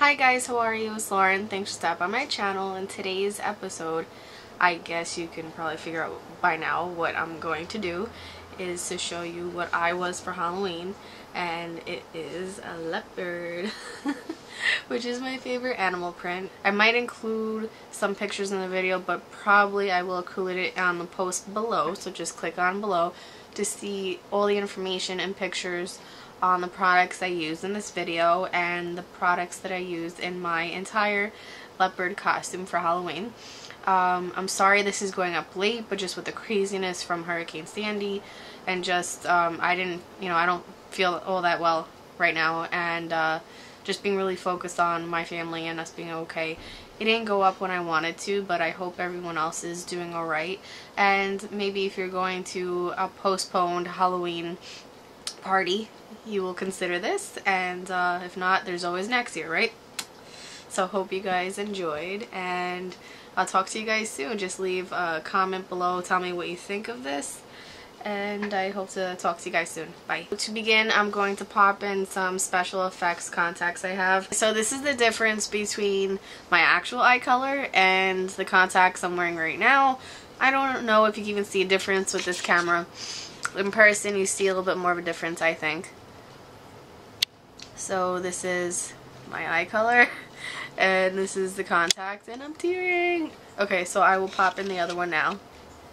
Hi guys, how are you? It's Lauren. Thanks for stopping by my channel. In today's episode, I guess you can probably figure out by now what I'm going to do is to show you what I was for Halloween, and it is a leopard, which is my favorite animal print. I might include some pictures in the video, but probably I will include it on the post below, so just click on below to see all the information and pictures on the products I used in this video and the products that I used in my entire leopard costume for Halloween. I'm sorry this is going up late, but just with the craziness from Hurricane Sandy and just I don't feel all that well right now, and just being really focused on my family and us being okay. It didn't go up when I wanted to, but I hope everyone else is doing alright, and maybe if you're going to a postponed Halloween party, you will consider this, and if not, there's always next year, right? So hope you guys enjoyed, and I'll talk to you guys soon. Just leave a comment below, tell me what you think of this, and I hope to talk to you guys soon. Bye. To begin, I'm going to pop in some special effects contacts I have. So this is the difference between my actual eye color and the contacts I'm wearing right now. I don't know if you can even see a difference with this camera. In person, you see a little bit more of a difference, I think. So this is my eye color, and this is the contact, and I'm tearing. Okay, so I will pop in the other one now.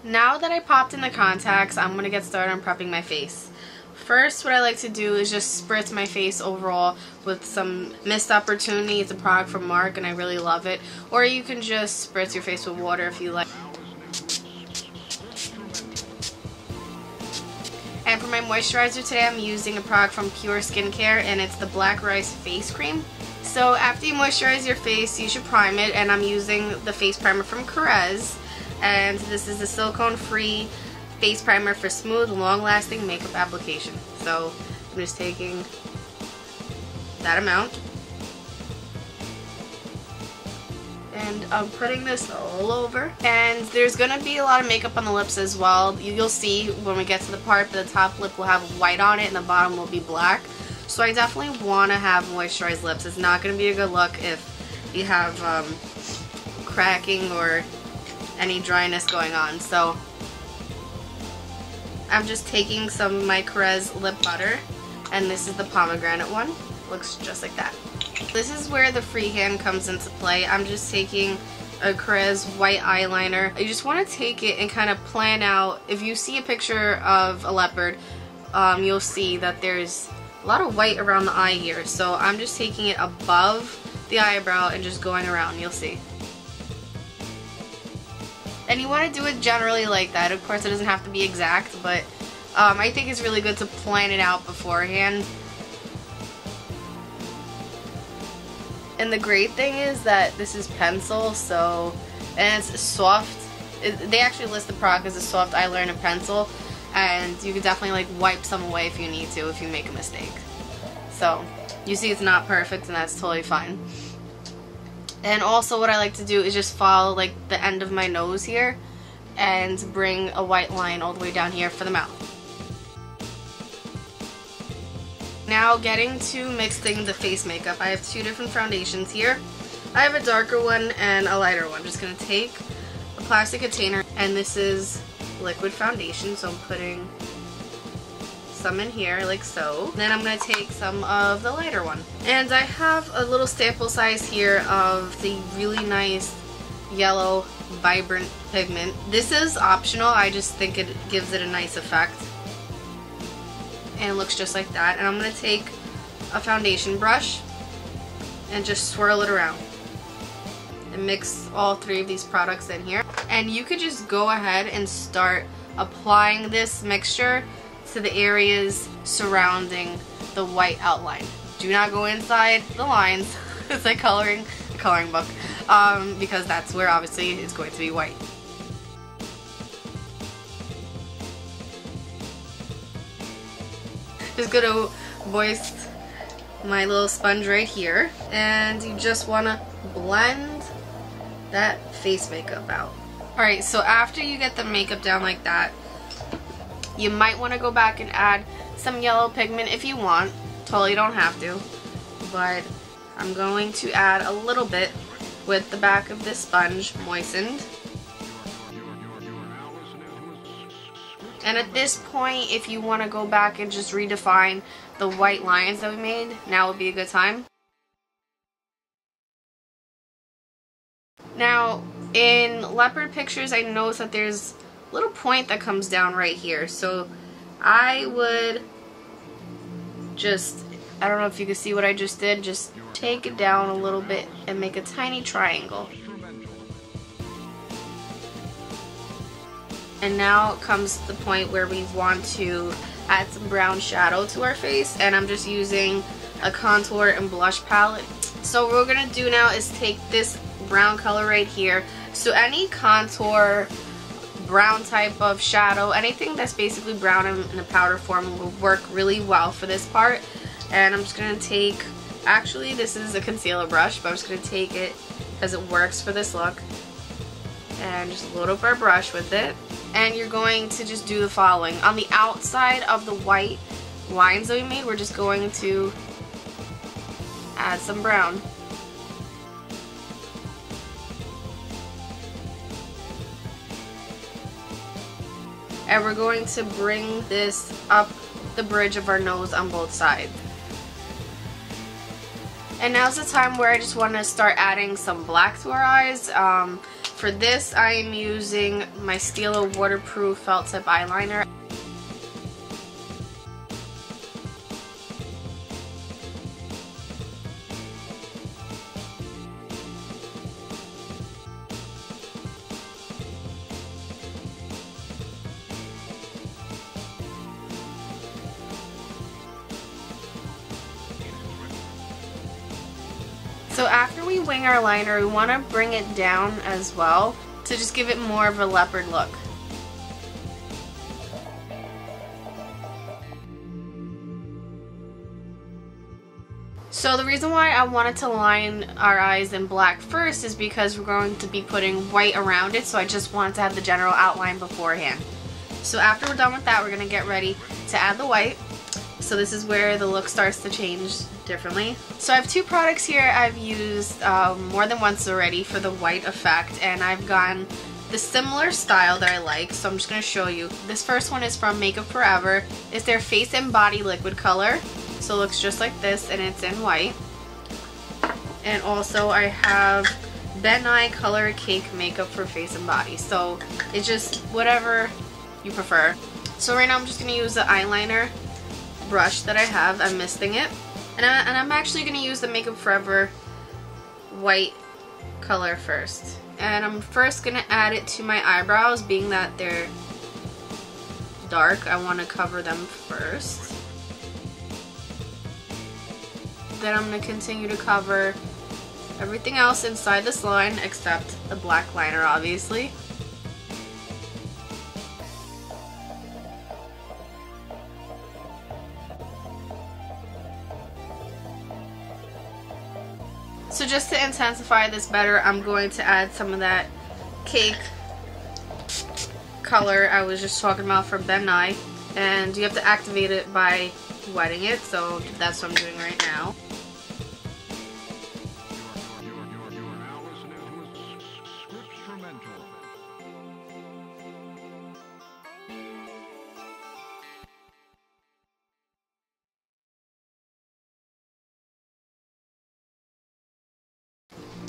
Now that I popped in the contacts, I'm going to get started on prepping my face. First, what I like to do is just spritz my face overall with some Missed Opportunity. It's a product from MAC, and I really love it. Or you can just spritz your face with water if you like. And for my moisturizer today, I'm using a product from Pure Skincare, and it's the Black Rice Face Cream. So after you moisturize your face, you should prime it, and I'm using the face primer from Carez. And this is the silicone-free face primer for smooth, long-lasting makeup application. So I'm just taking that amount, and I'm putting this all over. And there's going to be a lot of makeup on the lips as well. You'll see when we get to the part, but the top lip will have white on it and the bottom will be black. So I definitely want to have moisturized lips. It's not going to be a good look if you have cracking or any dryness going on. So I'm just taking some of my Carez lip butter, and this is the pomegranate one. Looks just like that. This is where the freehand comes into play. I'm just taking a Carez white eyeliner. You just want to take it and kind of plan out. If you see a picture of a leopard, you'll see that there's a lot of white around the eye here. So I'm just taking it above the eyebrow and just going around. You'll see. And you want to do it generally like that. Of course, it doesn't have to be exact, but I think it's really good to plan it out beforehand. And the great thing is that this is pencil, so, and it's soft. They actually list the product as a soft eyeliner pencil, and you can definitely like wipe some away if you need to, if you make a mistake. So you see it's not perfect, and that's totally fine. And also what I like to do is just follow like the end of my nose here and bring a white line all the way down here for the mouth. Now getting to mixing the face makeup. I have two different foundations here. I have a darker one and a lighter one. I'm just going to take a plastic container, and this is liquid foundation, so I'm putting some in here like so. Then I'm going to take some of the lighter one. And I have a little sample size here of the really nice yellow vibrant pigment. This is optional, I just think it gives it a nice effect. And it looks just like that. And I'm going to take a foundation brush and just swirl it around and mix all three of these products in here. And you could just go ahead and start applying this mixture to the areas surrounding the white outline. Do not go inside the lines. It's like coloring a coloring book, because that's where obviously it's going to be white. Just gonna moist my little sponge right here, and you just want to blend that face makeup out. Alright, so after you get the makeup down like that, you might want to go back and add some yellow pigment if you want. Totally don't have to, but I'm going to add a little bit with the back of this sponge moistened. And at this point, if you want to go back and just redefine the white lines that we made, now would be a good time. Now, in Leopard pictures, I noticed that there's a little point that comes down right here. So I would just, I don't know if you can see what I just did, just take it down a little bit and make a tiny triangle. And now comes the point where we want to add some brown shadow to our face, and I'm just using a contour and blush palette. So what we're going to do now is take this brown color right here. So any contour, brown type of shadow, anything that's basically brown in a powder form will work really well for this part. And I'm just going to take, actually this is a concealer brush, but I'm just going to take it because it works for this look. And just load up our brush with it. And you're going to just do the following. On the outside of the white lines that we made, we're just going to add some brown. And we're going to bring this up the bridge of our nose on both sides. And now's the time where I just want to start adding some black to our eyes. For this, I am using my Stila waterproof felt tip eyeliner. So after we wing our liner, we want to bring it down as well to just give it more of a leopard look. So the reason why I wanted to line our eyes in black first is because we're going to be putting white around it, so I just wanted to have the general outline beforehand. So after we're done with that, we're going to get ready to add the white. So this is where the look starts to change differently. So I have two products here I've used more than once already for the white effect, and I've gotten the similar style that I like, so I'm just going to show you. This first one is from Makeup Forever. It's their Face and Body Liquid Color. So it looks just like this, and it's in white. And also I have Ben Color Cake Makeup for face and body. So it's just whatever you prefer. So right now I'm just going to use the eyeliner brush that I have. I'm misting it. And I'm actually going to use the Makeup Forever white color first. And I'm first going to add it to my eyebrows, being that they're dark. I want to cover them first. Then I'm going to continue to cover everything else inside this line except the black liner, obviously. So just to intensify this better, I'm going to add some of that cake color I was just talking about from Ben Nye. And you have to activate it by wetting it, so that's what I'm doing right now.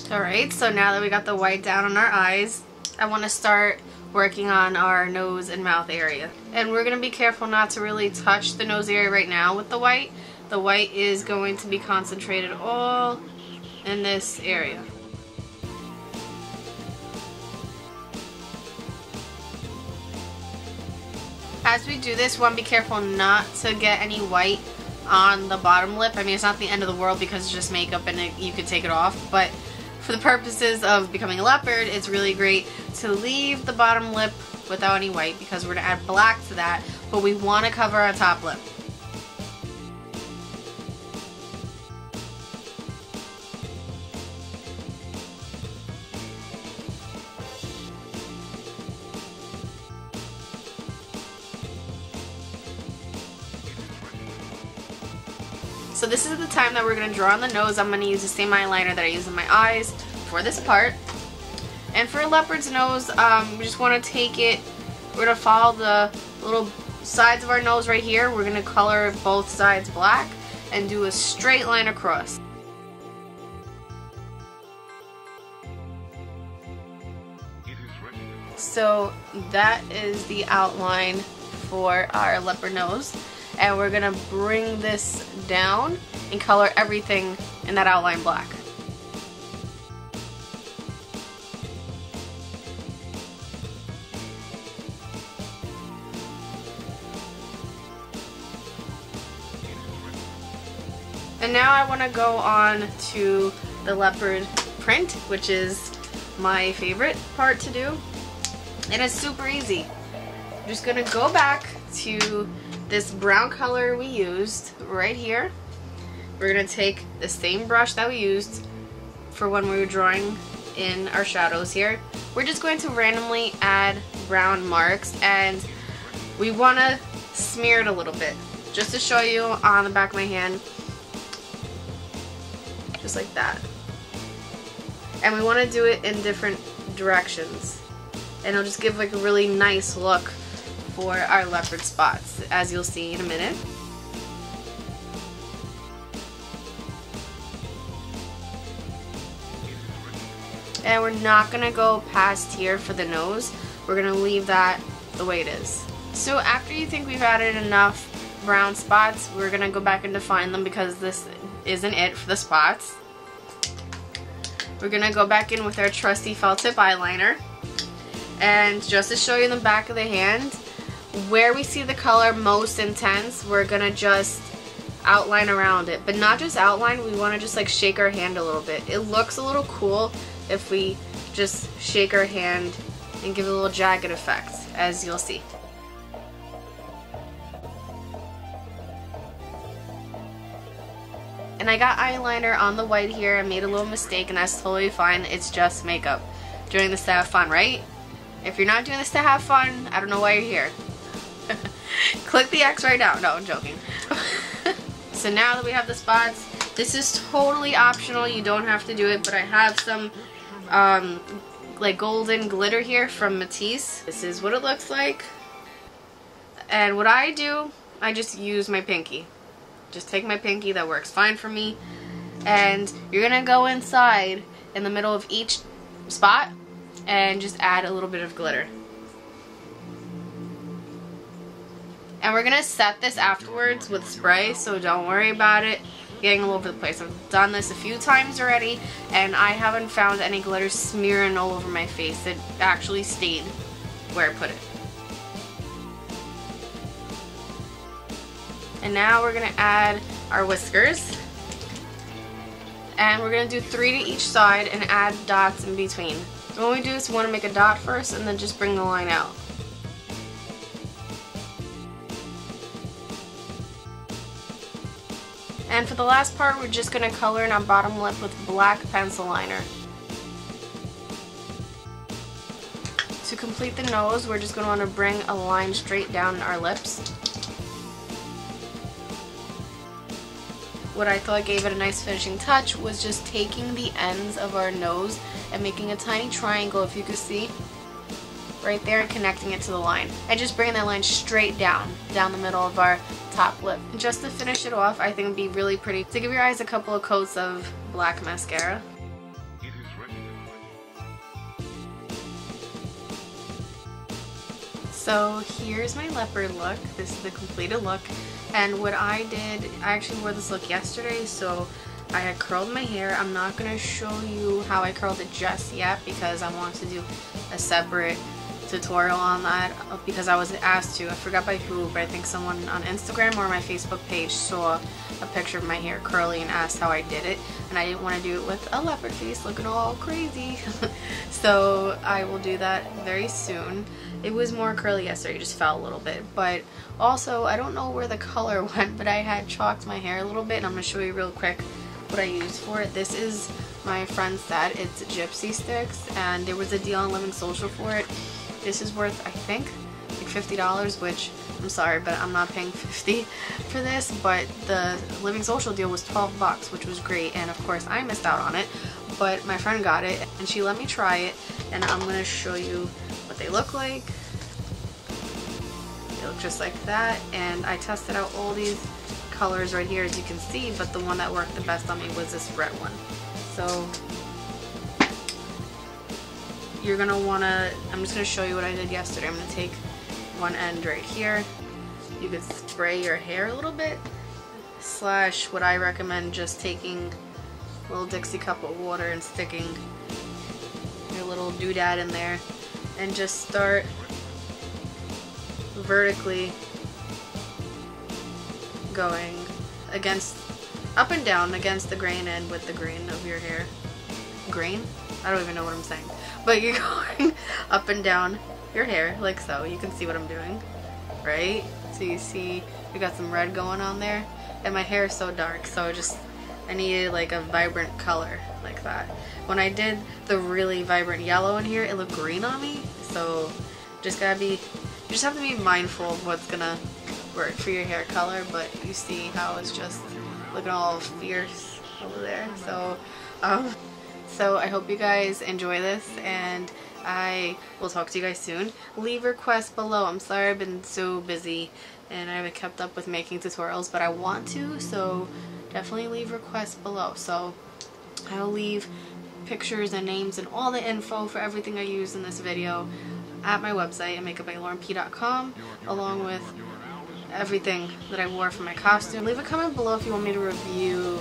Alright, so now that we got the white down on our eyes, I want to start working on our nose and mouth area. And we're going to be careful not to really touch the nose area right now with the white. The white is going to be concentrated all in this area. As we do this, we want to be careful not to get any white on the bottom lip. I mean, it's not the end of the world because it's just makeup and you can take it off, but for the purposes of becoming a leopard, it's really great to leave the bottom lip without any white because we're going to add black to that, but we want to cover our top lip. So this is the time that we're going to draw on the nose. I'm going to use the same eyeliner that I use in my eyes for this part. And for a leopard's nose, we just want to take it, we're going to follow the little sides of our nose right here. We're going to color both sides black and do a straight line across. So that is the outline for our leopard nose. And we're going to bring this down and color everything in that outline black. And now I want to go on to the leopard print, which is my favorite part to do. And it's super easy. I'm just going to go back to this brown color we used right here. We're going to take the same brush that we used for when we were drawing in our shadows here. We're just going to randomly add brown marks, and we want to smear it a little bit just to show you on the back of my hand, just like that. And we want to do it in different directions, and it'll just give like a really nice look for our leopard spots, as you'll see in a minute. And we're not going to go past here for the nose. We're going to leave that the way it is. So after you think we've added enough brown spots, we're going to go back and define them because this isn't it for the spots. We're going to go back in with our trusty felt tip eyeliner. And just to show you the back of the hand, where we see the color most intense, we're going to just outline around it. But not just outline, we want to just like shake our hand a little bit. It looks a little cool if we just shake our hand and give it a little jagged effect, as you'll see. And I got eyeliner on the white here. I made a little mistake, and that's totally fine. It's just makeup. Doing this to have fun, right? If you're not doing this to have fun, I don't know why you're here. Click the X right now. No, I'm joking. So now that we have the spots, this is totally optional. You don't have to do it, but I have some like golden glitter here from Matisse. This is what it looks like. And what I do, I just use my pinky. Just take my pinky, that works fine for me. And you're gonna go inside in the middle of each spot and just add a little bit of glitter. And we're gonna set this afterwards with spray, so don't worry about it getting all over the place. I've done this a few times already, and I haven't found any glitter smearing all over my face. It actually stayed where I put it. And now we're gonna add our whiskers. And we're gonna do 3 to each side and add dots in between. So when we do this, we wanna make a dot first and then just bring the line out. And for the last part, we're just going to color in our bottom lip with black pencil liner. To complete the nose, we're just going to want to bring a line straight down our lips. What I thought gave it a nice finishing touch was just taking the ends of our nose and making a tiny triangle, if you could see, right there, and connecting it to the line. And just bringing that line straight down the middle of our top lip. And just to finish it off, I think it would be really pretty to give your eyes a couple of coats of black mascara. So here's my leopard look. This is the completed look. And what I did, I actually wore this look yesterday, so I had curled my hair. I'm not going to show you how I curled it just yet because I want to do a separate tutorial on that because I was asked to. I forgot by who, but I think someone on Instagram or my Facebook page saw a picture of my hair curly and asked how I did it, and I didn't want to do it with a leopard face looking all crazy. So I will do that very soon. It was more curly yesterday, it just fell a little bit. But also, I don't know where the color went, but I had chalked my hair a little bit, and I'm going to show you real quick what I used for it. This is my friend's set. It's Gypsy Sticks, and there was a deal on Living Social for it. This is worth, I think, like $50, which I'm sorry, but I'm not paying $50 for this. But the Living Social deal was $12, which was great, and of course I missed out on it. But my friend got it, and she let me try it, and I'm gonna show you what they look like. They look just like that, and I tested out all these colors right here, as you can see, but the one that worked the best on me was this red one. So you're gonna wanna, I'm just gonna show you what I did yesterday. I'm gonna take one end right here. You could spray your hair a little bit, slash what I recommend just taking a little Dixie cup of water and sticking your little doodad in there and just start vertically going against, up and down against the grain end with the grain of your hair. Grain? I don't even know what I'm saying. But you're going up and down your hair like so. You can see what I'm doing, right? So you see we got some red going on there, and my hair is so dark, so I needed like a vibrant color like that. When I did the really vibrant yellow in here, it looked green on me. So you just have to be mindful of what's gonna work for your hair color. But you see how it's just looking all fierce over there. So I hope you guys enjoy this, and I will talk to you guys soon. Leave requests below. I'm sorry I've been so busy and I haven't kept up with making tutorials, but I want to, so definitely leave requests below. So I'll leave pictures and names and all the info for everything I use in this video at my website at MakeupbyLaurenP.com, along with everything that I wore for my costume. Leave a comment below if you want me to review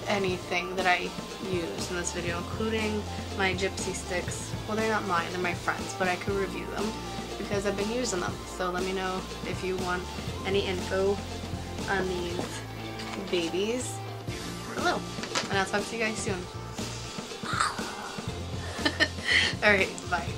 anything that I used in this video, including my gypsy sticks. Well, they're not mine, they're my friends, but I could review them because I've been using them. So let me know if you want any info on these babies below, and I'll talk to you guys soon. Alright, bye.